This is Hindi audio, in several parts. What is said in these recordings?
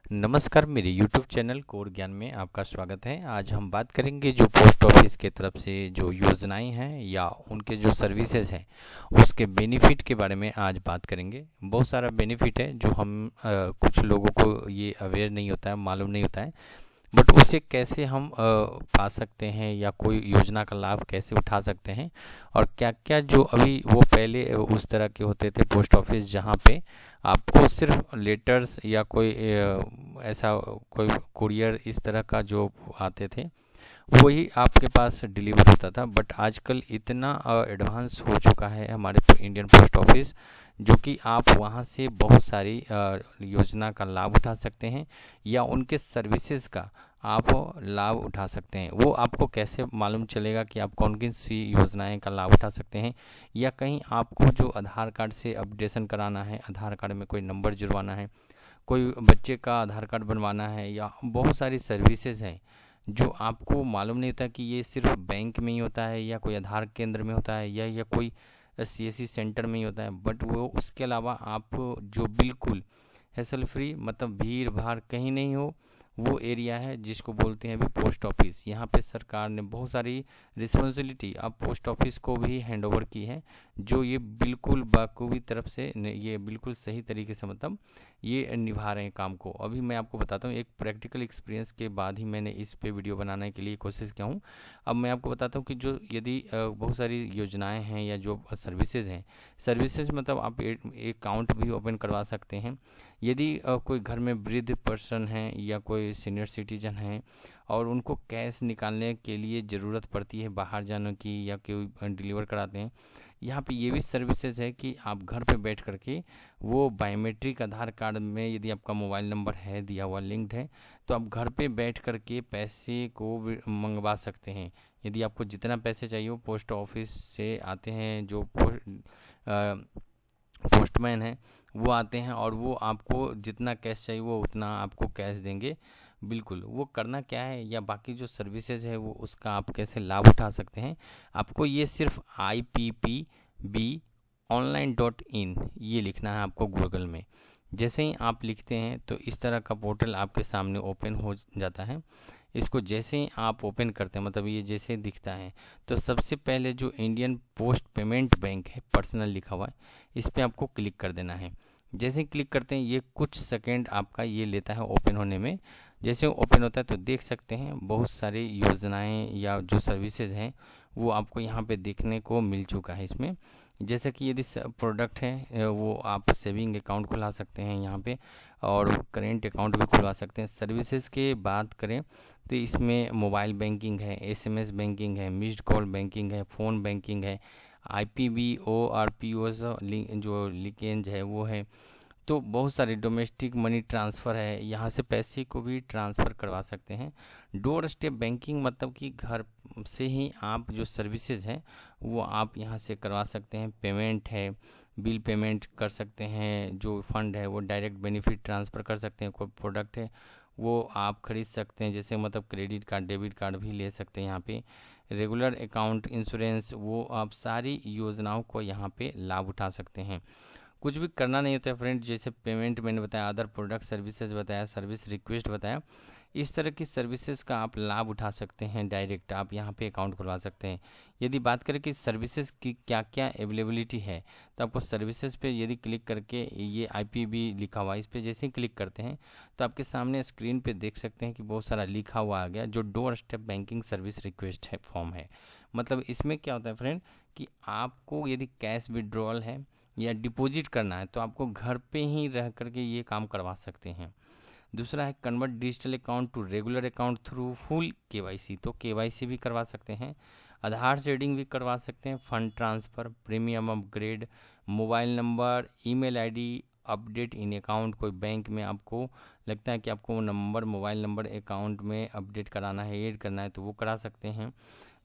नमस्कार, मेरे YouTube चैनल कोर ज्ञान में आपका स्वागत है। आज हम बात करेंगे जो पोस्ट ऑफिस के तरफ से जो योजनाएं हैं या उनके जो सर्विसेज हैं उसके बेनिफिट के बारे में आज बात करेंगे। बहुत सारा बेनिफिट है जो हम कुछ लोगों को ये अवेयर नहीं होता है, मालूम नहीं होता है, बट उसे कैसे हम पा सकते हैं या कोई योजना का लाभ कैसे उठा सकते हैं और क्या क्या जो अभी वो पहले उस तरह के होते थे पोस्ट ऑफिस जहाँ पे आपको सिर्फ लेटर्स या कोई ऐसा कोई कुरियर इस तरह का जो आते थे वही आपके पास डिलीवर होता था। बट आजकल इतना एडवांस हो चुका है हमारे इंडियन पोस्ट ऑफिस जो कि आप वहाँ से बहुत सारी योजना का लाभ उठा सकते हैं या उनके सर्विसेज का आप लाभ उठा सकते हैं। वो आपको कैसे मालूम चलेगा कि आप कौन कौन सी योजनाएं का लाभ उठा सकते हैं, या कहीं आपको जो आधार कार्ड से अपडेशन कराना है, आधार कार्ड में कोई नंबर जुड़वाना है, कोई बच्चे का आधार कार्ड बनवाना है, या बहुत सारी सर्विसेज हैं जो आपको मालूम नहीं होता कि ये सिर्फ बैंक में ही होता है या कोई आधार केंद्र में होता है या कोई सीएससी सेंटर में ही होता है। बट वो उसके अलावा आप जो बिल्कुल हैसल फ्री, मतलब भीड़ भाड़ कहीं नहीं हो, वो एरिया है जिसको बोलते हैं अभी पोस्ट ऑफिस। यहाँ पे सरकार ने बहुत सारी रिस्पॉन्सिबिलिटी अब पोस्ट ऑफिस को भी हैंड ओवर की है, जो ये बिल्कुल बखूबी तरफ से ये बिल्कुल सही तरीके से मतलब ये निभा रहे हैं काम को। अभी मैं आपको बताता हूँ, एक प्रैक्टिकल एक्सपीरियंस के बाद ही मैंने इस पे वीडियो बनाने के लिए कोशिश किया हूँ। अब मैं आपको बताता हूँ कि जो यदि बहुत सारी योजनाएं हैं या जो सर्विसेज हैं, सर्विसेज मतलब आप अकाउंट भी ओपन करवा सकते हैं। यदि कोई घर में वृद्ध पर्सन है या कोई सीनियर सिटीजन है और उनको कैश निकालने के लिए ज़रूरत पड़ती है बाहर जाने की या कोई डिलीवर कराते हैं, यहाँ पे ये भी सर्विसेज है कि आप घर पे बैठ करके वो बायोमेट्रिक आधार कार्ड में यदि आपका मोबाइल नंबर है दिया हुआ लिंक्ड है तो आप घर पे बैठ करके पैसे को मंगवा सकते हैं। यदि आपको जितना पैसे चाहिए वो पोस्ट ऑफिस से आते हैं, जो पोस्टमैन है वो आते हैं और वो आपको जितना कैश चाहिए वो उतना आपको कैश देंगे। बिल्कुल, वो करना क्या है या बाकी जो सर्विसेज है वो उसका आप कैसे लाभ उठा सकते हैं, आपको ये सिर्फ IPPB online.in ये लिखना है आपको गूगल में। जैसे ही आप लिखते हैं तो इस तरह का पोर्टल आपके सामने ओपन हो जाता है। इसको जैसे ही आप ओपन करते हैं, मतलब ये जैसे दिखता है, तो सबसे पहले जो इंडियन पोस्ट पेमेंट बैंक है पर्सनल लिखा हुआ है, इस पर आपको क्लिक कर देना है। जैसे ही क्लिक करते हैं ये कुछ सेकंड आपका ये लेता है ओपन होने में। जैसे ओपन होता है तो देख सकते हैं बहुत सारी योजनाएं या जो सर्विसेज हैं वो आपको यहाँ पे देखने को मिल चुका है इसमें। जैसे कि यदि प्रोडक्ट है वो आप सेविंग अकाउंट खुला सकते हैं यहाँ पे और करेंट अकाउंट भी खुलवा सकते हैं। सर्विसेज की बात करें तो इसमें मोबाइल बैंकिंग है, SMS बैंकिंग है, मिस्ड कॉल बैंकिंग है, फ़ोन बैंकिंग है, IPBO/RPO जो लिंकेज है वो है। तो बहुत सारे डोमेस्टिक मनी ट्रांसफ़र है, यहाँ से पैसे को भी ट्रांसफ़र करवा सकते हैं। डोर स्टेप बैंकिंग मतलब कि घर से ही आप जो सर्विसेज हैं वो आप यहाँ से करवा सकते हैं। पेमेंट है, बिल पेमेंट कर सकते हैं, जो फंड है वो डायरेक्ट बेनिफिट ट्रांसफ़र कर सकते हैं। कोई प्रोडक्ट है वो आप खरीद सकते हैं, जैसे मतलब क्रेडिट कार्ड, डेबिट कार्ड भी ले सकते हैं यहाँ पे। रेगुलर अकाउंट, इंश्योरेंस, वो आप सारी योजनाओं को यहाँ पे लाभ उठा सकते हैं। कुछ भी करना नहीं होता है फ्रेंड। जैसे पेमेंट मैंने बताया, अदर प्रोडक्ट सर्विसेज बताया, सर्विस रिक्वेस्ट बताया, इस तरह की सर्विसेज का आप लाभ उठा सकते हैं। डायरेक्ट आप यहाँ पे अकाउंट खुलवा सकते हैं। यदि बात करें कि सर्विसेज की क्या क्या अवेलेबिलिटी है, तो आपको सर्विसेज पे यदि क्लिक करके ये IPB लिखा हुआ है, इस पर जैसे ही क्लिक करते हैं तो आपके सामने स्क्रीन पे देख सकते हैं कि बहुत सारा लिखा हुआ आ गया, जो door step banking service request है फॉर्म है। मतलब इसमें क्या होता है फ्रेंड कि आपको यदि कैश विड्रॉल है या डिपॉजिट करना है तो आपको घर पे ही रह करके ये काम करवा सकते हैं। दूसरा है convert digital account to regular account through full KYC, तो KYC भी करवा सकते हैं, आधार शेडिंग भी करवा सकते हैं, fund transfer, premium upgrade, mobile number, email ID update in account. कोई बैंक में आपको लगता है कि आपको नंबर, मोबाइल नंबर अकाउंट में अपडेट कराना है, ऐड करना है, तो वो करा सकते हैं।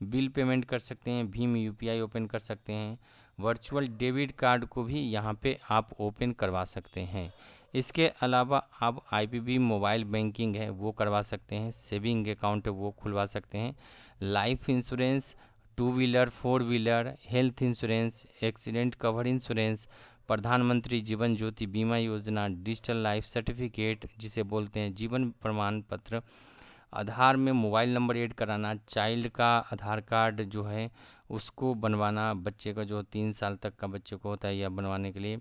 बिल पेमेंट कर सकते हैं, भीम UPI ओपन कर सकते हैं, वर्चुअल डेबिट कार्ड को भी यहाँ पे आप ओपन करवा सकते हैं। इसके अलावा आप IPB मोबाइल बैंकिंग है वो करवा सकते हैं, सेविंग अकाउंट है वो खुलवा सकते हैं, life insurance, 2 wheeler 4 wheeler, health insurance, accident cover insurance, प्रधानमंत्री जीवन ज्योति बीमा योजना, डिजिटल लाइफ सर्टिफिकेट जिसे बोलते हैं जीवन प्रमाण पत्र, आधार में मोबाइल नंबर ऐड कराना, चाइल्ड का आधार कार्ड जो है उसको बनवाना, बच्चे का जो 3 साल तक का बच्चे को होता है या बनवाने के लिए,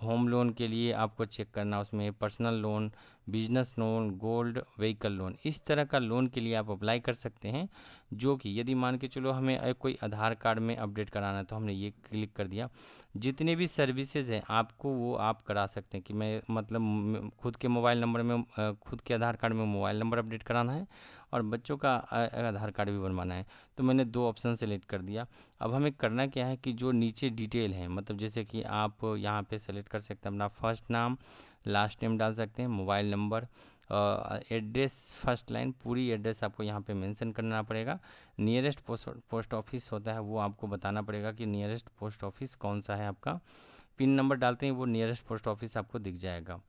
होम लोन के लिए आपको चेक करना, उसमें personal loan, business loan, gold, vehicle loan, इस तरह का लोन के लिए आप अप्लाई कर सकते हैं। जो कि यदि मान के चलो हमें कोई आधार कार्ड में अपडेट कराना है तो हमने ये क्लिक कर दिया। जितने भी सर्विसेज हैं आपको वो आप करा सकते हैं कि मैं मतलब खुद के मोबाइल नंबर में खुद के आधार कार्ड में मोबाइल नंबर अपडेट कराना है और बच्चों का आधार कार्ड भी बनवाना है। तो मैंने 2 ऑप्शन सेलेक्ट कर दिया। अब हमें करना क्या है कि जो नीचे डिटेल है, मतलब जैसे कि आप यहाँ पे सेलेक्ट कर सकते हैं अपना फर्स्ट नाम, लास्ट नेम डाल सकते हैं, mobile number, address, first line पूरी एड्रेस आपको यहाँ पे मेंशन करना पड़ेगा। नियरेस्ट पोस्ट ऑफिस होता है वो आपको बताना पड़ेगा कि नियरेस्ट पोस्ट ऑफिस कौन सा है आपका। पिन नंबर डालते हैं वो नियरेस्ट पोस्ट ऑफिस आपको दिख जाएगा।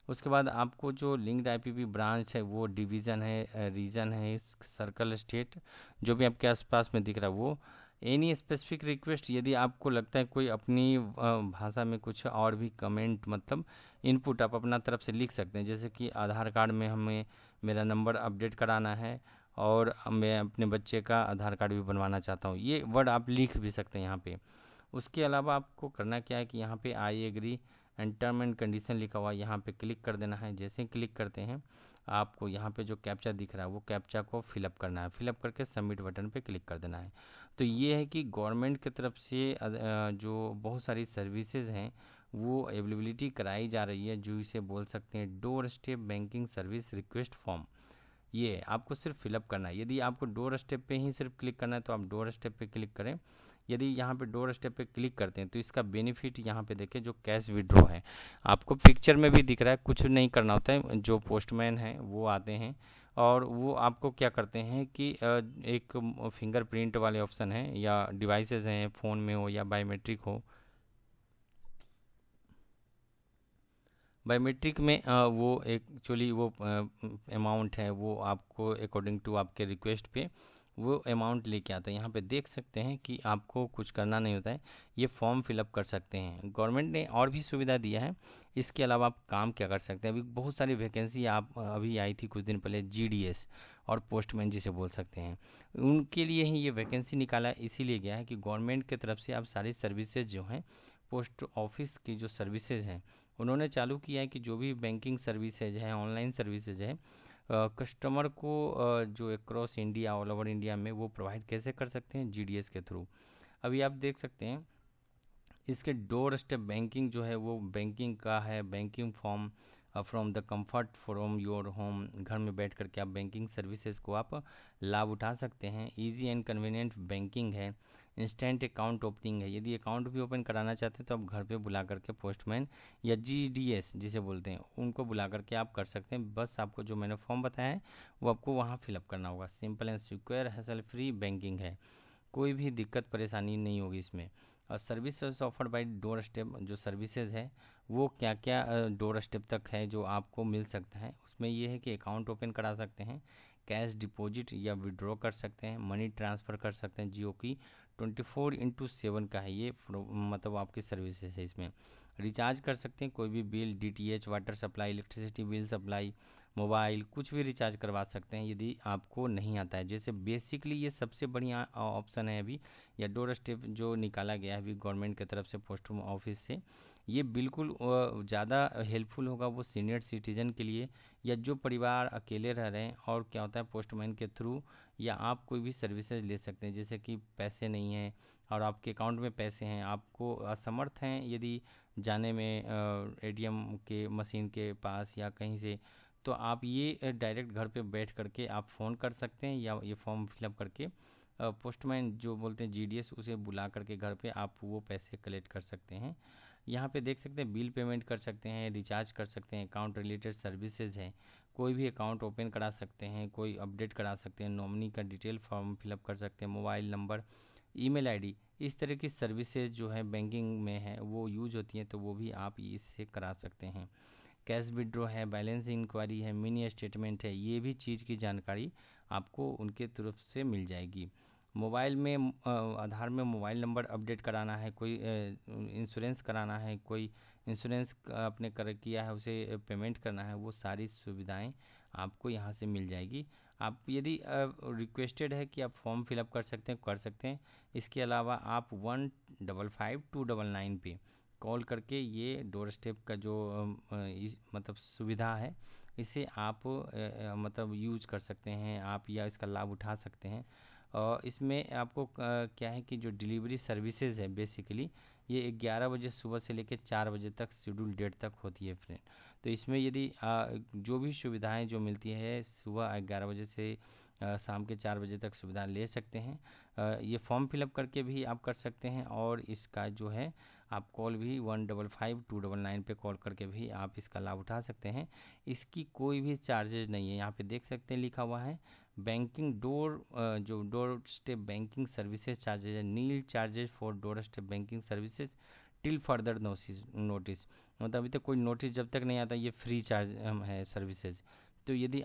उसके बाद आपको जो लिंक्ड आईपीपी ब्रांच है वो डिवीज़न है, रीजन है, सर्कल, स्टेट, जो भी आपके आसपास में दिख रहा है वो। एनी स्पेसिफिक रिक्वेस्ट, यदि आपको लगता है कोई अपनी भाषा में कुछ और भी कमेंट मतलब इनपुट आप अपना तरफ से लिख सकते हैं। जैसे कि आधार कार्ड में हमें मेरा नंबर अपडेट कराना है और मैं अपने बच्चे का आधार कार्ड भी बनवाना चाहता हूँ, ये वर्ड आप लिख भी सकते हैं यहाँ पे। उसके अलावा आपको करना क्या है कि यहाँ पे I agree and term and condition लिखा हुआ है, यहाँ पे क्लिक कर देना है। जैसे ही क्लिक करते हैं आपको यहाँ पे जो कैप्चा दिख रहा है वो कैप्चा को फिलअप करना है, फिलअप करके सबमिट बटन पे क्लिक कर देना है। तो ये है कि गवर्नमेंट की तरफ से जो बहुत सारी सर्विसेज हैं वो अवेलेबिलिटी कराई जा रही है, जो इसे बोल सकते हैं door step banking service request form. ये आपको सिर्फ फिलअप करना है। यदि आपको डोर स्टेप पे ही सिर्फ क्लिक करना है तो आप डोर स्टेप पे क्लिक करें। यदि यहाँ पे डोर स्टेप पे क्लिक करते हैं तो इसका बेनिफिट यहाँ पे देखें, जो कैश विड्रॉ है आपको पिक्चर में भी दिख रहा है, कुछ नहीं करना होता है। जो पोस्टमैन है वो आते हैं और वो आपको क्या करते हैं कि एक फिंगरप्रिंट वाले ऑप्शन है या डिवाइसेस हैं, फ़ोन में हो या बायोमेट्रिक हो, बायोमेट्रिक में वो एक्चुअली वो अमाउंट है वो आपको अकॉर्डिंग टू आपके रिक्वेस्ट पे वो अमाउंट लेके आता है। यहाँ पे देख सकते हैं कि आपको कुछ करना नहीं होता है, ये फॉर्म फिलअप कर सकते हैं। गवर्नमेंट ने और भी सुविधा दिया है। इसके अलावा आप काम क्या कर सकते हैं, अभी बहुत सारी वैकेंसी आप अभी आई थी कुछ दिन पहले, जीडीएस और पोस्टमैन जिसे बोल सकते हैं, उनके लिए ही ये वैकेंसी निकाला इसीलिए गया है कि गवर्नमेंट की तरफ से आप सारी सर्विसेज जो हैं, पोस्ट ऑफिस की जो सर्विसेज हैं उन्होंने चालू किया है कि जो भी बैंकिंग सर्विसेज हैं, ऑनलाइन सर्विसेज है, कस्टमर को जो across India, all over India में वो प्रोवाइड कैसे कर सकते हैं, जीडीएस के थ्रू। अभी आप देख सकते हैं इसके डोर स्टेप बैंकिंग जो है वो बैंकिंग का है, banking form from the comfort from your home, घर में बैठ करके आप बैंकिंग सर्विसेज को आप लाभ उठा सकते हैं। इजी एंड कन्वीनियंट बैंकिंग है, इंस्टेंट अकाउंट ओपनिंग है, यदि अकाउंट भी ओपन कराना चाहते हैं तो आप घर पे बुला करके पोस्टमैन या जीडीएस जिसे बोलते हैं उनको बुला करके आप कर सकते हैं। बस आपको जो मैंने फॉर्म बताया है वो आपको वहाँ फिलअप करना होगा। Simple and secure hassle free banking है, कोई भी दिक्कत परेशानी नहीं होगी इसमें। और services offered by door step, जो सर्विसेज है वो क्या क्या डोर स्टेप तक है जो आपको मिल सकता है, उसमें ये है कि अकाउंट ओपन करा सकते हैं, कैश डिपॉजिट या विड्रॉ कर सकते हैं, मनी ट्रांसफ़र कर सकते हैं। जियो की 24/7 का है ये, मतलब आपकी सर्विसेज है। इसमें रिचार्ज कर सकते हैं, कोई भी bill, DTH, water supply, electricity bill supply, mobile, कुछ भी रिचार्ज करवा सकते हैं यदि आपको नहीं आता है। जैसे बेसिकली ये सबसे बढ़िया ऑप्शन है अभी, या डोर स्टेप जो निकाला गया है अभी गवर्नमेंट की तरफ से पोस्ट ऑफिस से, ये बिल्कुल ज़्यादा हेल्पफुल होगा वो सीनियर सिटीजन के लिए, या जो परिवार अकेले रह रहे हैं और क्या होता है पोस्टमैन के थ्रू या आप कोई भी सर्विसेज ले सकते हैं। जैसे कि पैसे नहीं हैं और आपके अकाउंट में पैसे हैं, आपको असमर्थ हैं यदि जाने में एटीएम के मशीन के पास या कहीं से, तो आप ये डायरेक्ट घर पे बैठ करके आप फ़ोन कर सकते हैं या ये फॉर्म फिलअप करके पोस्टमैन जो बोलते हैं जीडीएस उसे बुला करके घर पे आप वो पैसे कलेक्ट कर सकते हैं। यहाँ पे देख सकते हैं बिल पेमेंट कर सकते हैं, रिचार्ज कर सकते हैं, अकाउंट रिलेटेड सर्विसेज हैं, कोई भी अकाउंट ओपन करा सकते हैं, कोई अपडेट करा सकते हैं, नॉमिनी का डिटेल फॉर्म फिलअप कर सकते हैं, मोबाइल नंबर, ईमेल आईडी, इस तरह की सर्विसेज जो है बैंकिंग में है वो यूज होती हैं, तो वो भी आप इससे करा सकते हैं। कैश विड्रॉ है, बैलेंस इंक्वायरी है, मिनी स्टेटमेंट है, ये भी चीज़ की जानकारी आपको उनके तरफ से मिल जाएगी। मोबाइल में आधार में मोबाइल नंबर अपडेट कराना है, कोई इंश्योरेंस कराना है, कोई इंश्योरेंस आपने किया है उसे पेमेंट करना है, वो सारी सुविधाएं आपको यहाँ से मिल जाएगी। आप यदि रिक्वेस्टेड है कि आप फॉर्म फिलअप कर सकते हैं। इसके अलावा आप 155-299 पे कॉल करके ये डोर स्टेप का जो मतलब सुविधा है इसे आप मतलब यूज कर सकते हैं आप, या इसका लाभ उठा सकते हैं। और इसमें आपको क्या है कि जो डिलीवरी सर्विसेज है बेसिकली ये 11 बजे सुबह से लेकर 4 बजे तक शेड्यूल डेट तक होती है फ्रेंड। तो इसमें यदि जो भी सुविधाएं जो मिलती है सुबह 11 बजे से शाम के 4 बजे तक सुविधा ले सकते हैं। ये फॉर्म फिलअप करके भी आप कर सकते हैं, और इसका जो है आप कॉल भी 155-299 पे कॉल करके भी आप इसका लाभ उठा सकते हैं। इसकी कोई भी चार्जेज नहीं है। यहाँ पे देख सकते हैं लिखा हुआ है बैंकिंग जो door step banking services charges है, nil charges for door step banking services till further notice. मतलब अभी तक कोई नोटिस जब तक नहीं आता ये फ्री चार्ज है सर्विसेज। तो यदि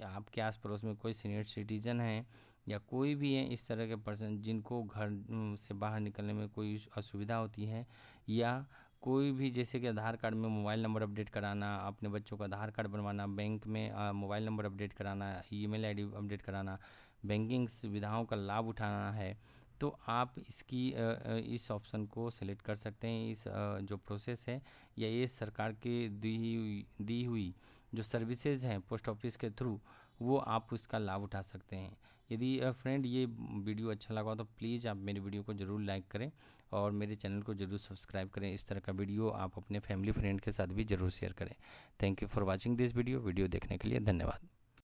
आपके आस पड़ोस में कोई सीनियर सिटीजन है या कोई भी है इस तरह के पर्सन जिनको घर से बाहर निकलने में कोई असुविधा होती है, या कोई भी जैसे कि आधार कार्ड में मोबाइल नंबर अपडेट कराना, अपने बच्चों का आधार कार्ड बनवाना, बैंक में मोबाइल नंबर अपडेट कराना, ईमेल आईडी अपडेट कराना, बैंकिंग सुविधाओं का लाभ उठाना है, तो आप इस ऑप्शन को सिलेक्ट कर सकते हैं। इस जो प्रोसेस है या ये सरकार के दी हुई जो सर्विसेज हैं पोस्ट ऑफिस के थ्रू, वो आप उसका लाभ उठा सकते हैं। यदि फ्रेंड ये वीडियो अच्छा लगा तो प्लीज़ आप मेरी वीडियो को ज़रूर लाइक करें और मेरे चैनल को ज़रूर सब्सक्राइब करें। इस तरह का वीडियो आप अपने फैमिली फ्रेंड के साथ भी ज़रूर शेयर करें। Thank you for watching this video देखने के लिए धन्यवाद।